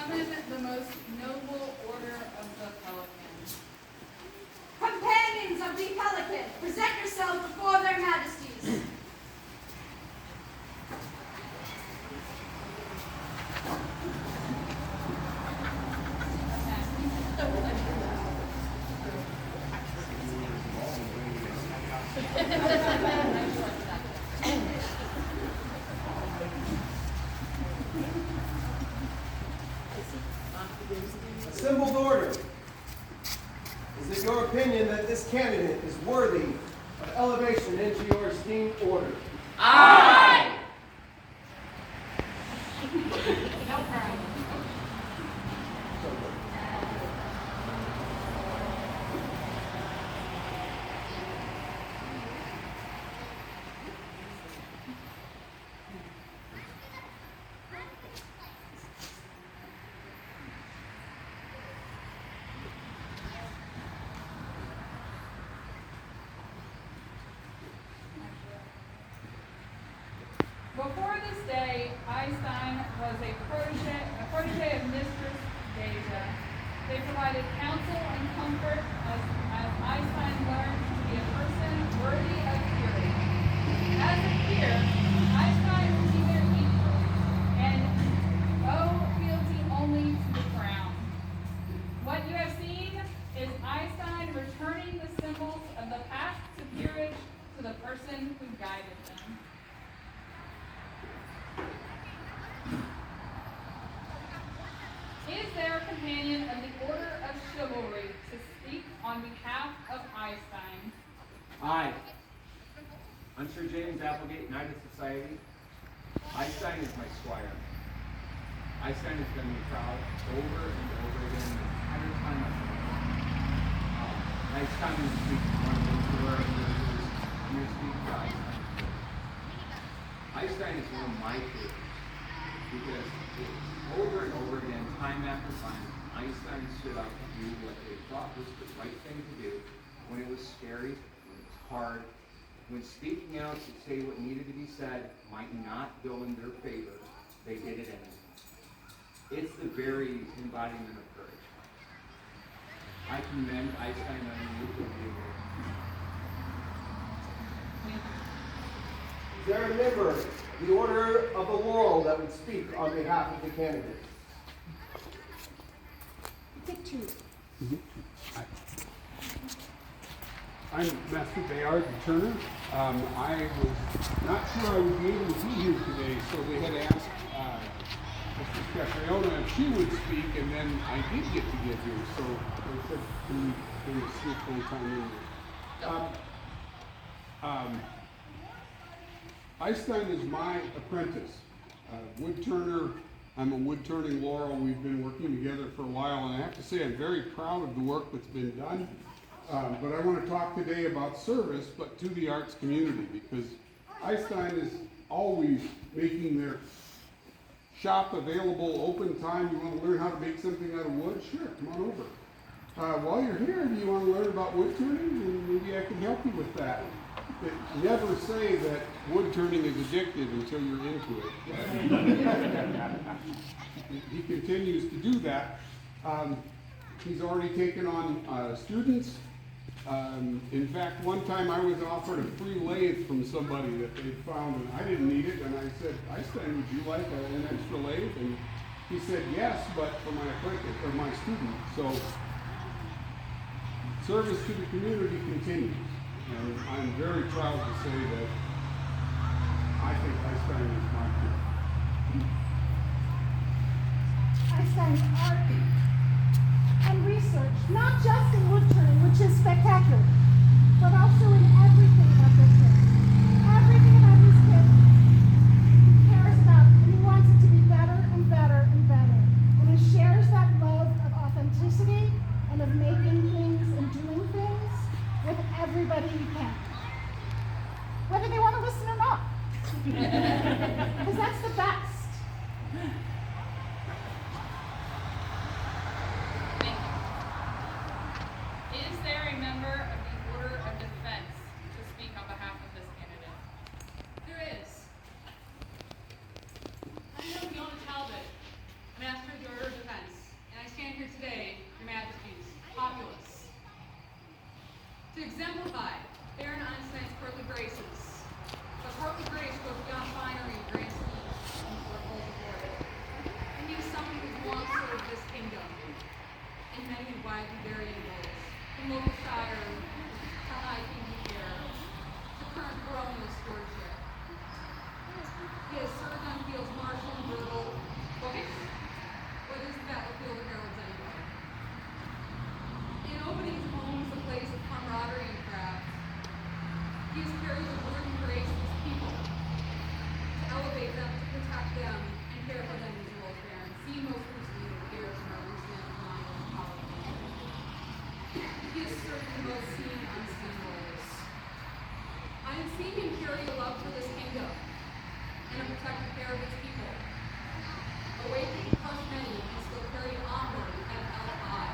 summon the most noble order of the Pelican. Companions of the Pelican, present yourselves before their majesties. Assembled order. Is it your opinion that this candidate is worthy of elevation into your esteemed order? Aye! No problem. Before this day, Eysteinn was a protege of Mistress Deja. They provided counsel and comfort as Eysteinn learned to be a person worthy of hearing. As a peer, Eysteinn will be their equal, and owe fealty only to the crown. What you have seen is Eysteinn returning the symbols of the path to peerage to the person who guided them. Is there a companion of the Order of Chivalry to speak on behalf of Eysteinn? Aye. I'm Sir James Applegate, Knight of Society. Eysteinn is my squire. Eysteinn has done me proud over and over again the entire time I've been here. Next time you speak to one of those who you speak to Eysteinn. Eysteinn is one of my favorites because over and over again, time after time, Eysteinn stood up to do what they thought was the right thing to do when it was scary, when it was hard, when speaking out to say what needed to be said might not go in their favor. They did it anyway. It's the very embodiment of courage. I commend Eysteinn on you for being there. Is there a member of the Order of the Laurel that would speak on behalf of the candidate? Take two. I'm Master Bayard Turner. I was not sure I would be able to be here today, so they had asked Mrs. Catriona if she would speak, and then I did get to get here, so they said, can we sneak one time in there? Eysteinn is my apprentice. Wood turner. I'm a wood turning laurel. We've been working together for a while, and I have to say I'm very proud of the work that's been done. But I want to talk today about service, but to the arts community, because Eysteinn is always making their shop available, open time. You want to learn how to make something out of wood? Sure, come on over. While you're here, do you want to learn about wood turning? And maybe I can help you with that. Never say that wood turning is addictive until you're into it. He continues to do that. He's already taken on students. In fact, one time I was offered a free lathe from somebody that they'd found, and I didn't need it. And I said, Eysteinn, would you like an extra lathe? And he said, yes, but for my apprentice or my student. So service to the community continues. And I'm very proud to say that I think Eysteinn is my hero. Eysteinn's art and research, not just in wood turning, which is spectacular, but also in everything about this kid. Everything about this kid he cares about, and he wants it to be better and better and better. And he shares that love of authenticity and of making things and doing things with everybody he can. Whether they want to listen or not. Because that's the best. Is there a member of the Order of Defense Master of the Order of Defense, and I stand here today, Your Majesty's populace, to exemplify Baron Einstein's courtly graces. But courtly grace goes beyond finery and grand schemes for a whole board. And he is someone who long served this kingdom in many widely varying roles, from local shire to high kingdom care to current colonial stewardship. He has served on fields martial and brutal, bookish, but is the battlefield of heralds anymore. In opening his homes a place of camaraderie and craft, he has carried the word and grace of his people to elevate them, to protect them, and care for them in his welfare, and see most recently the care from our recent economic policy. He has served in both seen and unseen roles. I have seen him carry a love for this kingdom and a protective care of its people. Awakening crushed many and still carried onward at LI.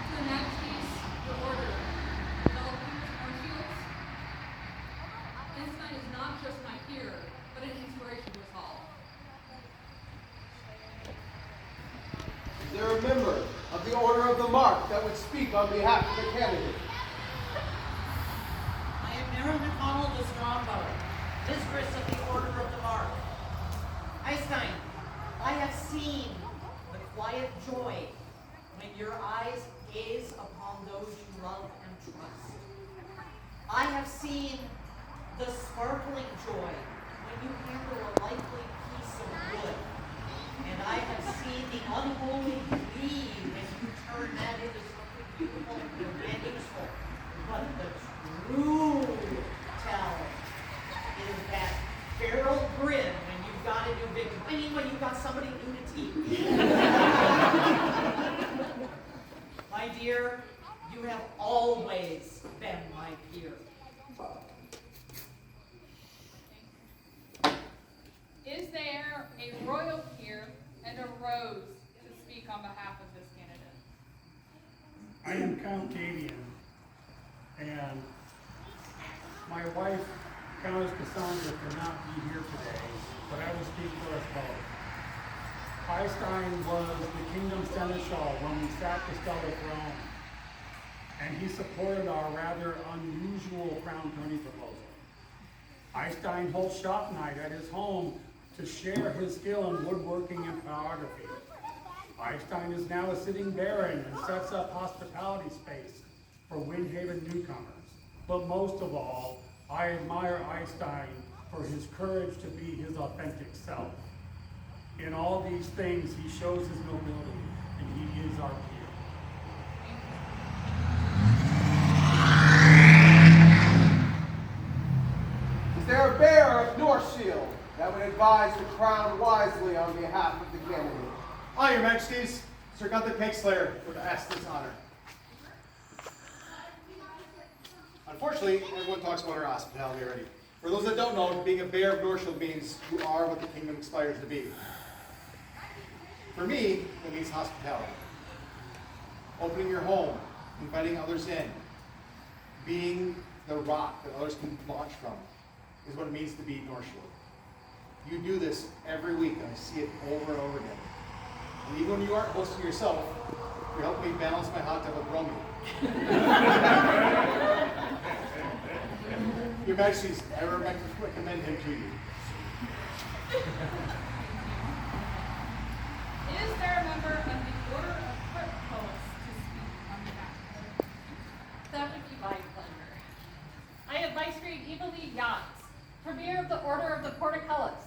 To the Majesty's, the Order, and all peers and shields, Eysteinn is not just my peer, but an inspiration to us all. Is there a member of the Order of the Mark that would speak on behalf of the candidate? I am Mary McConnell de Strongbow, mistress of the Order of the Mark. Eysteinn, I have seen the quiet joy when your eyes gaze upon those you love and trust. I have seen the sparkling joy when you handle a likely piece of wood. And I have seen the unholy glee when you turn that into something beautiful and useful. But the true tell is that feral grin when you've got a new victim. I mean, when you've got somebody new to teach. My dear, you have always been my peer. Is there a royal peer and a rose to speak on behalf of this candidate? I am Count Davian, and my wife, Countess Cassandra, cannot be here today, but I will speak for us both. Eysteinn was the kingdom's seneschal when we sat the stellar throne, and he supported our rather unusual crown turning proposal. Eysteinn holds shop night at his home to share his skill in woodworking and pyrography. Eysteinn is now a sitting baron and sets up hospitality space for Windhaven newcomers. But most of all, I admire Eysteinn for his courage to be his authentic self. In all these things, he shows his nobility, and he is our peer. Is there a bearer of North Shield that would advise the crown wisely on behalf of the candidate? I, Your Majesties, Sir Gunther Cakeslayer, would ask this honor. Unfortunately, everyone talks about our hospitality already. For those that don't know, being a bear of North Shield means you are what the kingdom aspires to be. For me, it means hospitality. Opening your home, inviting others in, being the rock that others can launch from, is what it means to be North Shield. You do this every week, and I see it over and over again. And even when you aren't hosting yourself, you're helping me balance my hot tub with Romeo. Your Majesties, I recommend him to you. Is there a member of the Order of Portcullis to speak on behalf of the That would be my pleasure. I am Vice Grade Evelie Yachts, Premier of the Order of the Portcullis.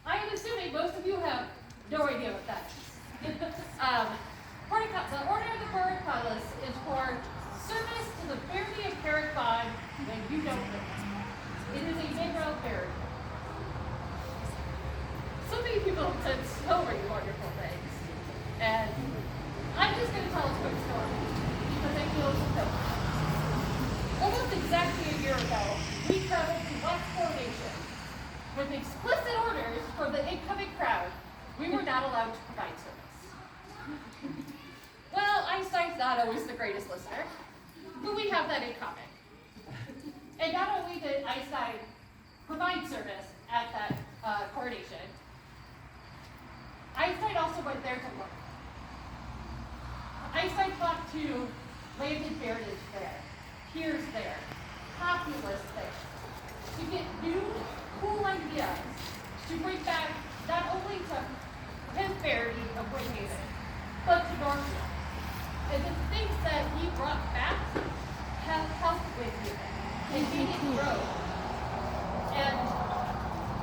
I am assuming most of you have no idea what that is. The Order of the Portcullis is for service to the Fairly of Carrick Bond when you don't know. It is a Negro character. So many people have said so many wonderful things. And I'm just going to tell a quick story because I feel it's so. Almost exactly a year ago, we traveled to West Coronation with explicit orders for the incoming crowd. We were not allowed to provide service. Well, Eystein's not always the greatest listener, but we have that in common. And not only did Eysteinn provide service at that coronation, to landed barriers there, peers there, populace there, to get new, cool ideas, to bring back not only to prosperity of Woodhaven, but to Northfield. And the things that he brought back have helped Woodhaven and made it grow. And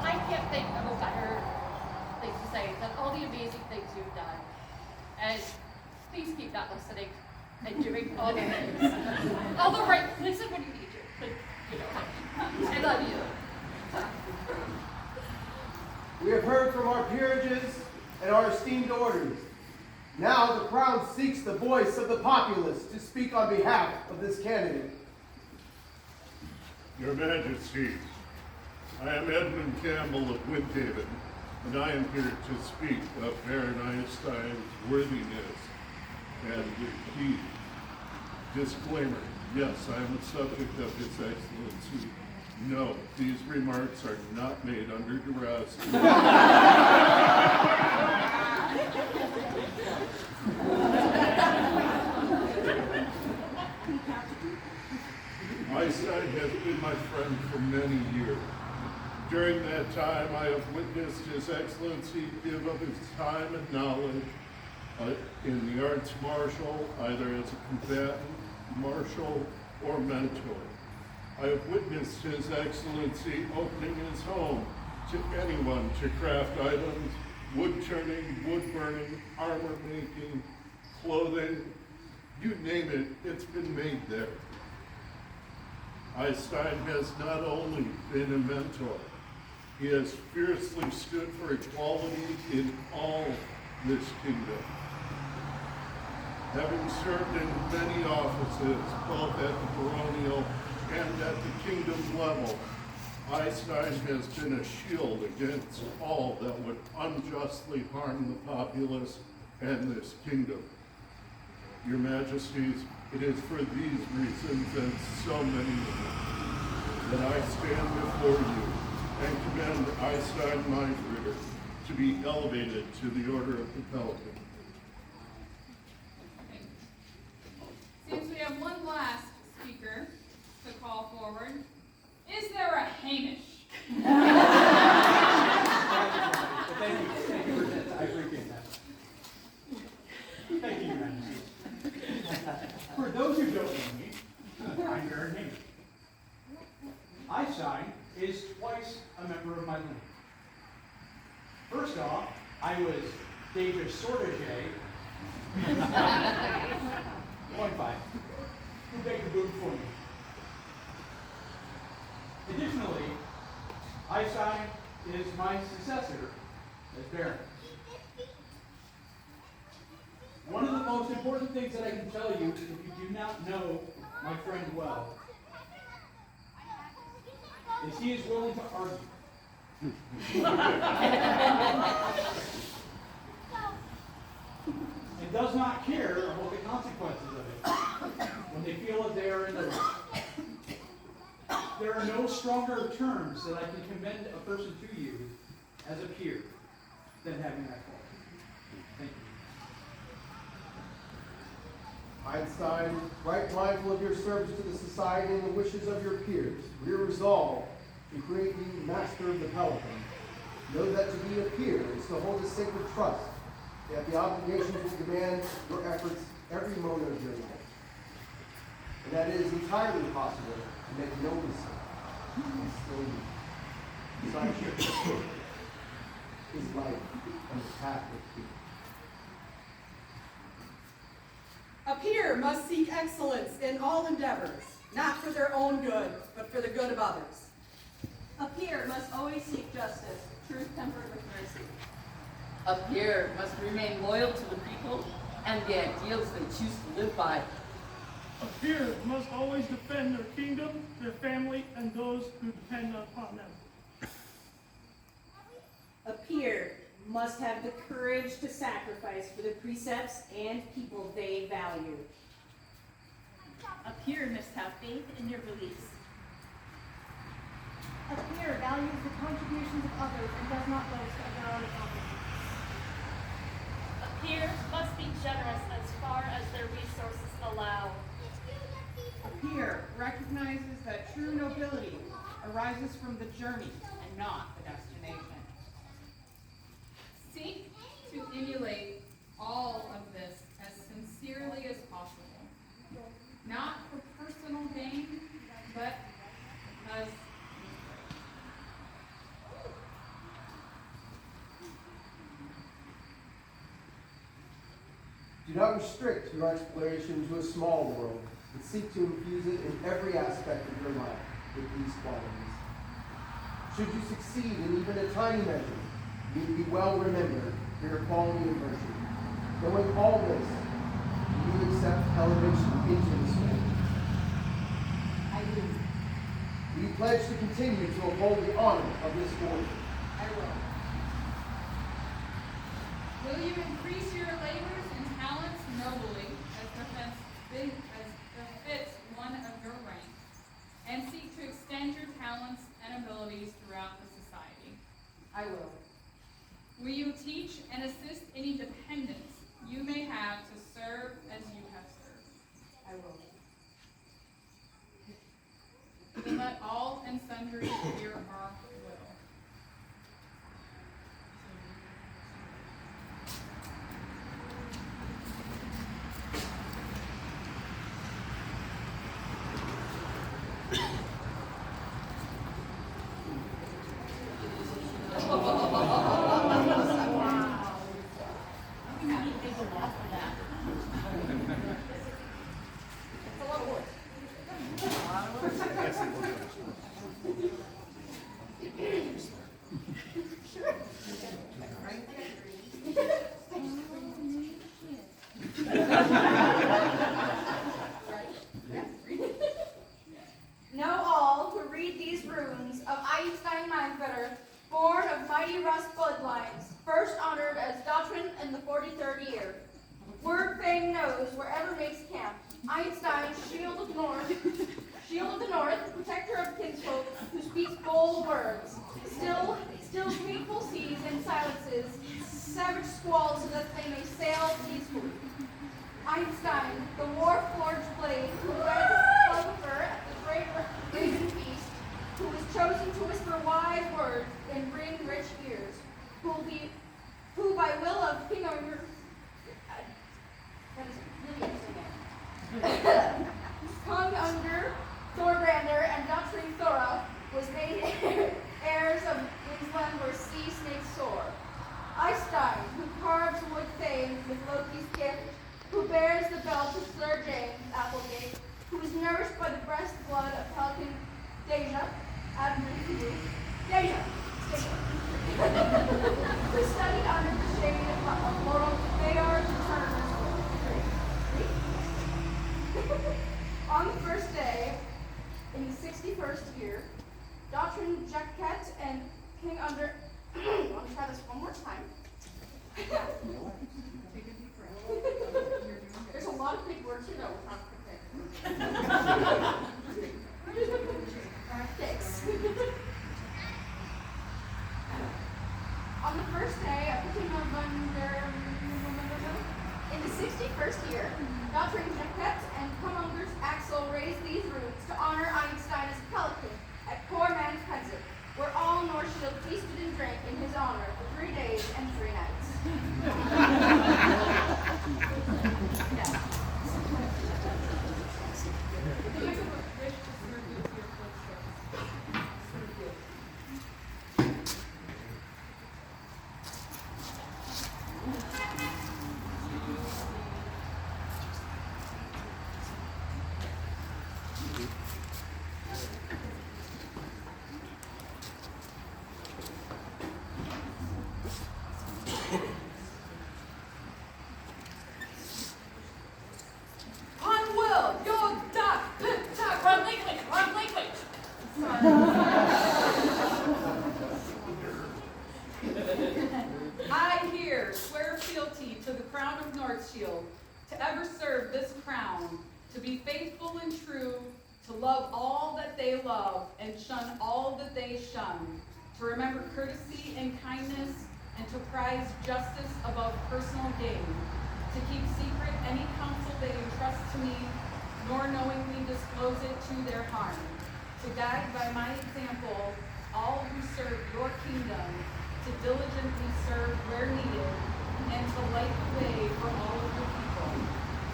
I can't think of a better thing to say than all the amazing things you've done. And please keep not listening and doing all the things. Although, right, listen when you need to. But, you know, I love you. We have heard from our peerages and our esteemed orders. Now the crown seeks the voice of the populace to speak on behalf of this candidate. Your Majesty, I am Edmund Campbell of Woodhaven, and I am here to speak of Baron Eystein's worthiness and he. Disclaimer, yes, I am a subject of His Excellency. No, these remarks are not made under duress. Eysteinn has been my friend for many years. During that time, I have witnessed His Excellency give of his time and knowledge in the arts martial, either as a combatant, marshal, or mentor. I have witnessed His Excellency opening his home to anyone to craft items, wood turning, wood burning, armor making, clothing, you name it, it's been made there. Eysteinn has not only been a mentor, he has fiercely stood for equality in all this kingdom. Having served in many offices, both at the baronial and at the kingdom level, Eysteinn has been a shield against all that would unjustly harm the populace and this kingdom. Your Majesties, it is for these reasons and so many more that I stand before you and commend Eysteinn Meinfretr to be elevated to the Order of the Pelican. Since we have one last speaker to call forward, is there a Hamish? Thank you for that. I appreciate that. Thank you, Your Majesty. For those who don't know me, I'm Baron Hamish. Eysteinn is twice a member of my lineage. First off, I was Deja's Sortage, 1-5, who begged the boon for me. Additionally, Eysteinn is my successor as Baron. One of the most important things that I can tell you, if you do not know my friend well, is he is willing to argue. And does not care about the consequences of it when they feel that they are in the right. There are no stronger terms that I can commend a person to you as a peer than having that quality. Thank you. Eysteinn, right mindful of your service to the society and the wishes of your peers, we are resolved to create you master of the Pelican. Know that to be a peer is to hold a sacred trust, that the obligations will demand your efforts every moment of your life. And that it is entirely possible to make no mistake and still live. Discipleship is life on the path of peace. A peer must seek excellence in all endeavors, not for their own good, but for the good of others. A peer must always seek justice, truth tempered with mercy. A peer must remain loyal to the people and the ideals they choose to live by. A peer must always defend their kingdom, their family, and those who depend upon them. A peer must have the courage to sacrifice for the precepts and people they value. A peer must have faith in their beliefs. A peer values the contributions of others and does not boast of their own accomplishments. A Peers must be generous as far as their resources allow. A peer recognizes that true nobility arises from the journey and not the destination. Seek to emulate all of this as sincerely as possible, not for personal gain, but because Do not restrict your exploration to a small world, but seek to infuse it in every aspect of your life with these qualities. Should you succeed in even a tiny measure, you will be well remembered for your quality of virtue. Knowing all this, do you accept elevation into this way? I do. Do you pledge to continue to uphold the honor of this order? I will. will you increase your labors and talents nobly as befits one of your rank, and seek to extend your talents and abilities throughout the society? I will. Will you teach and assist any dependents you may have to serve as you have served? I will. Then let all and sundry hear our will. Know all who read these runes of Eysteinn Meinfretr, born of mighty Rust bloodlines, first honored as Doctrine in the 43rd year. Word fame knows wherever makes camp. Eysteinn, shield of the north, protector of kinsfolk, who speaks bold words, still hateful seas and silences, savage squalls so that they may sail peacefully. Eysteinn, the war-forged blade, who led Pelican at the great Raven feast, who was chosen to whisper wise words and bring rich ears, who by will of King Arthur, that is really interesting. Hung under Thorbrander and Doctrine Thora was made heirs of Winsland where sea snakes soar. Eysteinn, who carves wood famed with Loki's gift, who bears the belt of Sir James Applegate, who is nourished by the breast blood of Pelican Deja, who studied under the shade of Laurel Bayard Turner's On the first day, in the 61st year, Doctrine Jacket and King Under. I want to try this one more time. Yeah. Take a deep breath. There's a lot of big words here that we're not prepared. Thanks. On the first day of the King of in the 61st year, Doctrine Jacket and Commonger's Axel raised these runes to honor Eysteinn as Pelican at poor man's Pensive, where all Northshield feasted and drank in his honor for 3 days and 3 nights. I here swear fealty to the crown of Northshield, to ever serve this crown, to be faithful and true, to love all that they love and shun all that they shun, to remember courtesy and kindness, and to prize justice above personal gain, to keep secret any counsel they entrust to me, nor knowingly disclose it to their harm, to guide by my example all who serve your kingdom, to diligently serve where needed, and to light the way for all of your people.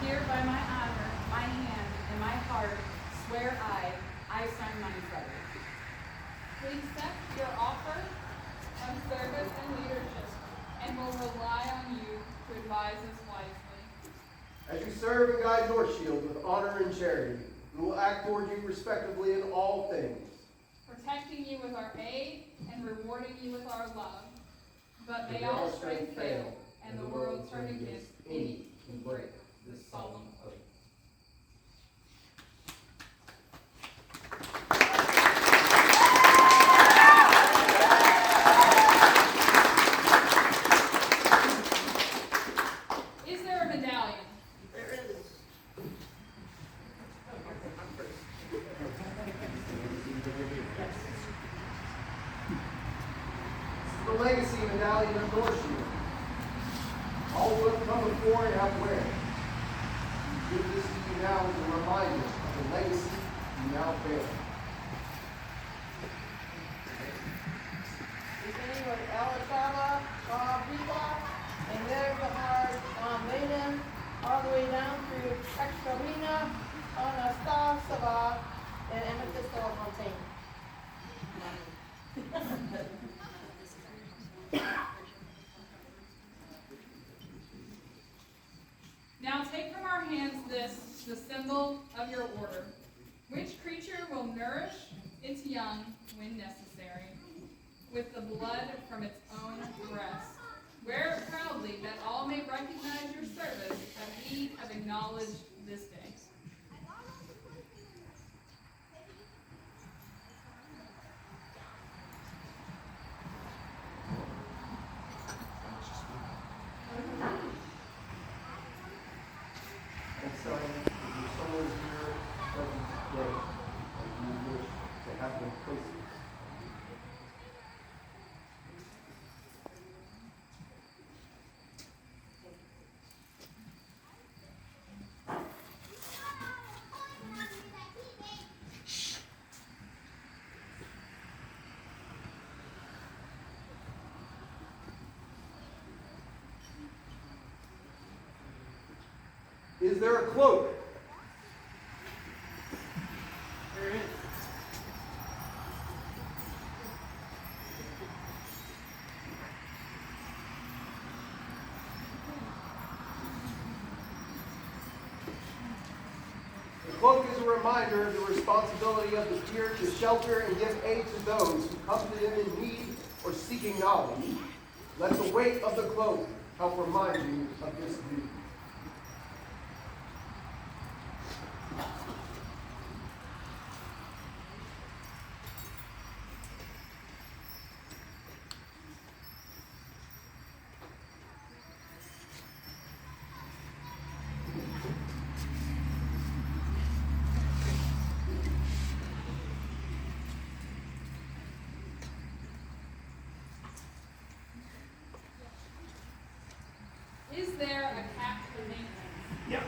Here by my honor, my hand, and my heart, swear I, Eysteinn Meinfretr. We accept your offer of service and leadership, and will rely on you to advise us wisely. As you serve and guide North Shield with honor and charity, we will act toward you respectively in all things, Protecting you with our aid and rewarding you with our love. But may all strength fail, and the world turn against any who break this solemn oath. Is there a medallion? There is. the legacy medallion of North Shield. All who have come before and have wear. We give this to you now as a reminder of the legacy you now bear. Beginning with Elisaba, Viva, and there behind Maiden, all the way down through Extremina, Anastasava, and Amethyst Fontaine. Now take from our hands this, the symbol of your order, which creature will nourish its young when necessary, with the blood from its own breast. Wear it proudly, that all may recognize your service, that we have acknowledged this day. And so, if your soul is here present today, and you wish to have them places, is there a cloak? There is. The cloak is a reminder of the responsibility of the peer to shelter and give aid to those who come to them in need or seeking knowledge. Let the weight of the cloak help remind you of this duty. Is there a cap for maintenance? Yep.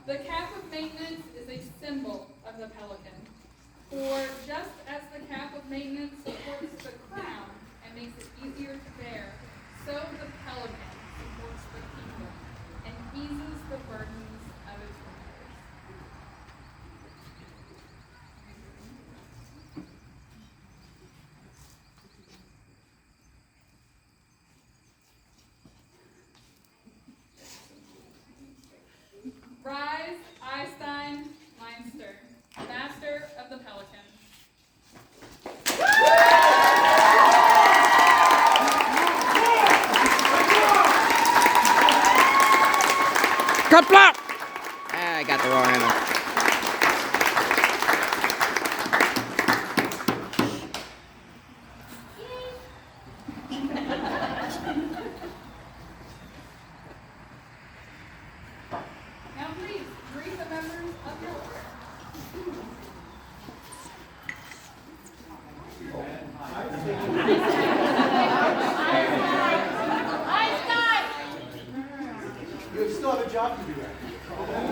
The cap of maintenance is a symbol of the Pelican. For just as the cap of maintenance supports the crown and makes it easier to bear, so the Pelican supports the kingdom and eases the burdens of its rulers. Rise, Eysteinn Meinfretr, master of the Pelican. Cut block! Ah, I got the wrong hammer. Now please You still have a job to do.